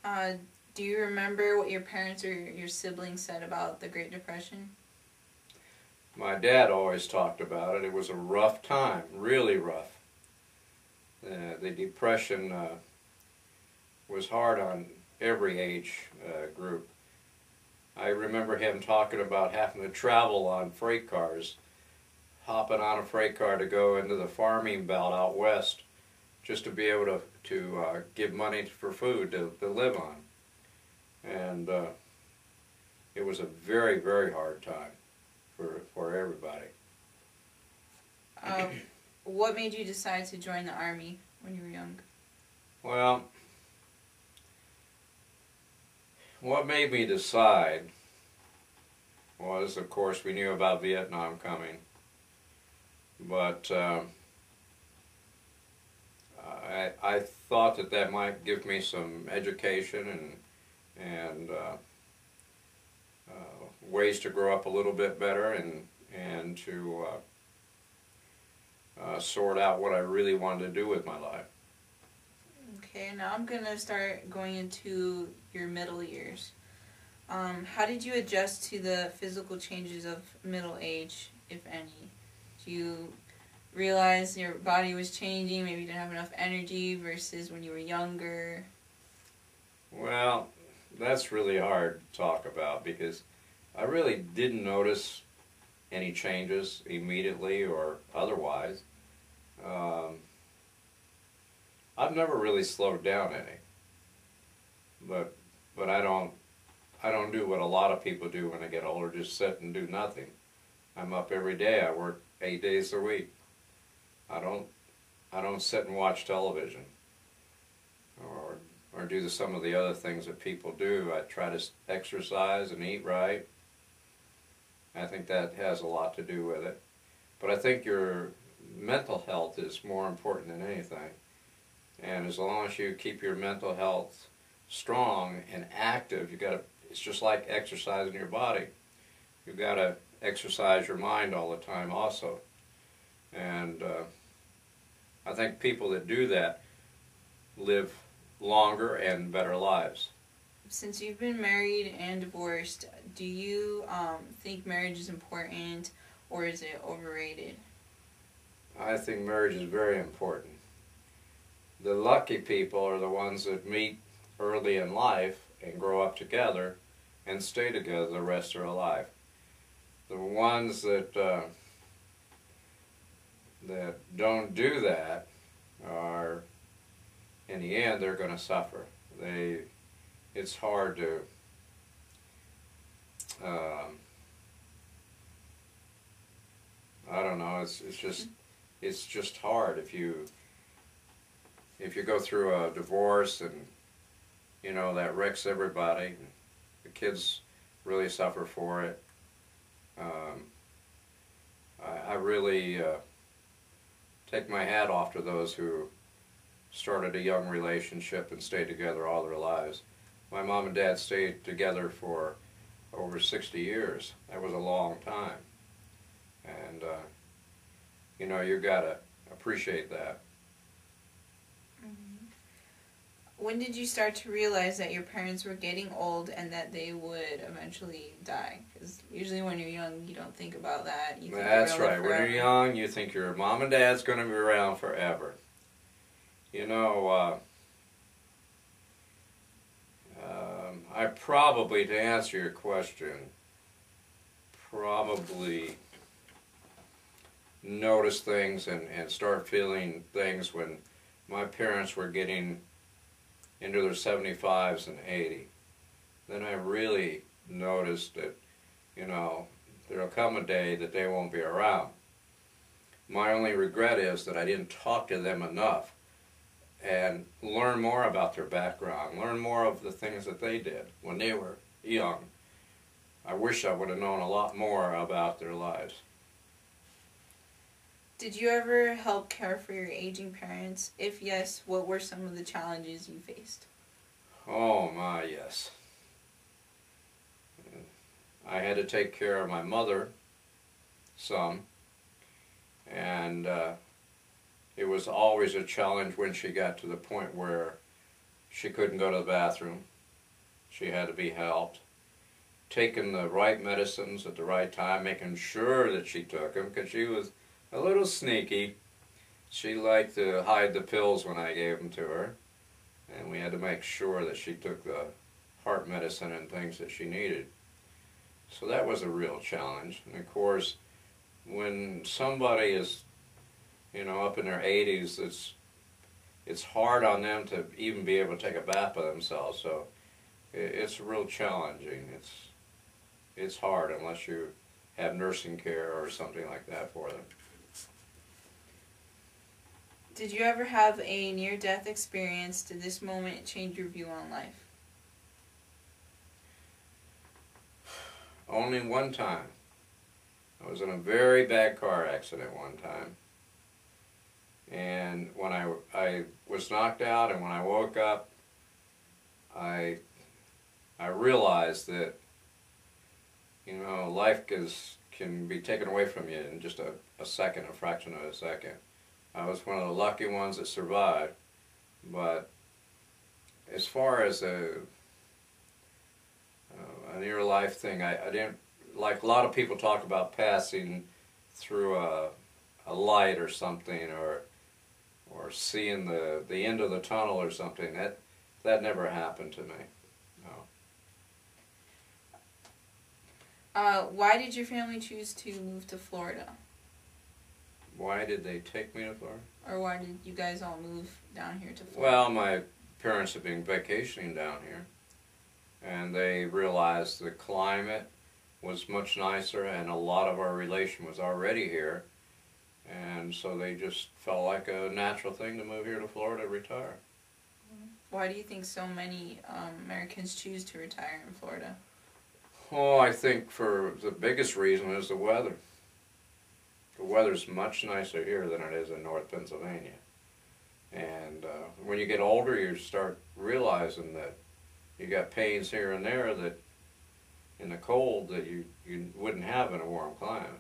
Uh, do you remember what your parents or your siblings said about the Great Depression? My dad always talked about it. It was a rough time, really rough. The Depression was hard on every age group. I remember him talking about having to travel on freight cars, hopping on a freight car to go into the farming belt out west just to be able to give money for food to live on. And it was a very, very hard time for everybody. What made you decide to join the Army when you were young? Well, what made me decide was, of course, we knew about Vietnam coming, but I thought that might give me some education and ways to grow up a little bit better and to sort out what I really wanted to do with my life. Okay, now I'm going to start going into your middle years. How did you adjust to the physical changes of middle age, if any? Do you realize your body was changing, maybe you didn't have enough energy versus when you were younger? Well, that's really hard to talk about because I really didn't notice any changes immediately or otherwise. I've never really slowed down any, but I don't do what a lot of people do when they get older, just sit and do nothing. I'm up every day. I work 8 days a week. I don't sit and watch television or do some of the other things that people do. I try to exercise and eat right. I think that has a lot to do with it. But I think your mental health is more important than anything. And as long as you keep your mental health strong and active, it's just like exercising your body. You've got to exercise your mind all the time also. And I think people that do that live longer and better lives. Since you've been married and divorced, do you think marriage is important or is it overrated? I think marriage is very important. The lucky people are the ones that meet early in life and grow up together and stay together the rest of their life. The ones that don't do that are, in the end, they're going to suffer. It's hard to I don't know. It's just hard if you go through a divorce and that wrecks everybody. The kids really suffer for it. I really take my hat off to those who started a young relationship and stayed together all their lives. My mom and dad stayed together for over 60 years. That was a long time. And, you got to appreciate that. Mm-hmm. When did you start to realize that your parents were getting old and that they would eventually die? Because usually when you're young, you don't think about that. You think That's you're right. When you're young, you think your mom and dad's going to be around forever. I probably, to answer your question, probably notice things and start feeling things when my parents were getting into their 75s and 80. Then I really noticed that, there'll come a day that they won't be around. My only regret is that I didn't talk to them enough and learn more about their background, learn more of the things that they did when they were young. I wish I would have known a lot more about their lives. Did you ever help care for your aging parents? If yes, what were some of the challenges you faced? Oh my, yes. I had to take care of my mother some, and it was always a challenge when she got to the point where she couldn't go to the bathroom. She had to be helped. Taking the right medicines at the right time, making sure that she took them, because she was a little sneaky. She liked to hide the pills when I gave them to her, and we had to make sure that she took the heart medicine and things that she needed. So that was a real challenge. And of course, when somebody is, up in their 80s, it's hard on them to even be able to take a bath by themselves. So it's real challenging. It's hard unless you have nursing care or something like that for them. Did you ever have a near-death experience? Did this moment change your view on life? Only one time. I was in a very bad car accident one time. And when I was knocked out and when I woke up, I realized that, life can be taken away from you in just a second, a fraction of a second. I was one of the lucky ones that survived, but as far as a near life thing, I didn't, like a lot of people talk about passing through a light or something, or seeing the end of the tunnel or something. That never happened to me. No. Why did your family choose to move to Florida? Why did they take me to Florida? Or why did you guys all move down here to Florida? Well, my parents have been vacationing down here, and they realized the climate was much nicer, and a lot of our relation was already here, and so they just felt like a natural thing to move here to Florida to retire. Why do you think so many Americans choose to retire in Florida? Oh, I think for the biggest reason is the weather. The weather's much nicer here than it is in North Pennsylvania. And when you get older, you start realizing that you got pains here and there that in the cold that you wouldn't have in a warm climate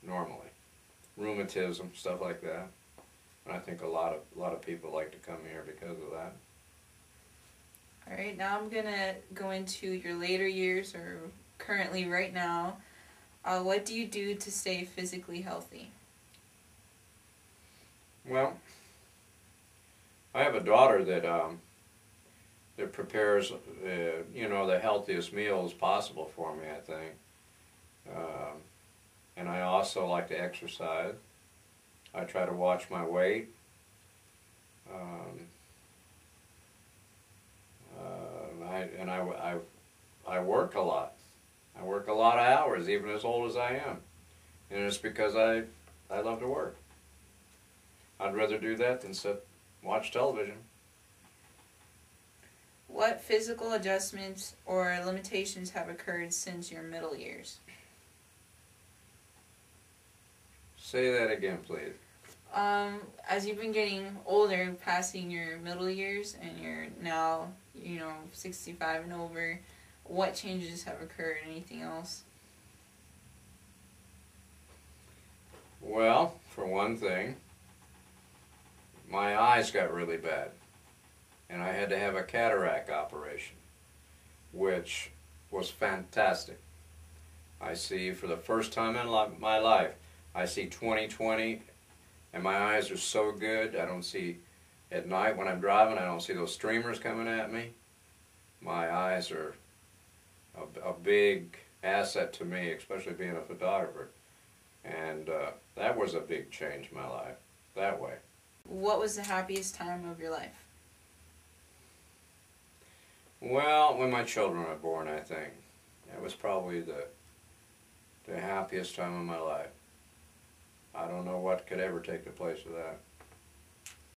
normally. Rheumatism, stuff like that. And I think a lot of people like to come here because of that. All right, now I'm gonna go into your later years, or currently right now. What do you do to stay physically healthy? Well, I have a daughter that prepares, the healthiest meals possible for me, I think. And I also like to exercise. I try to watch my weight. I work a lot. I work a lot of hours, even as old as I am. And it's because I love to work. I'd rather do that than watch television. What physical adjustments or limitations have occurred since your middle years? Say that again, please. As you've been getting older, passing your middle years, and you're now, 65 and over, what changes have occurred? Anything else? Well, for one thing, my eyes got really bad, and I had to have a cataract operation, which was fantastic. I see for the first time in my life, I see 20/20, and my eyes are so good. I don't see, at night when I'm driving, I don't see those streamers coming at me. My eyes are a big asset to me, especially being a photographer. And that was a big change in my life, that way. What was the happiest time of your life? Well, when my children were born, I think. That was probably the happiest time of my life. I don't know what could ever take the place of that.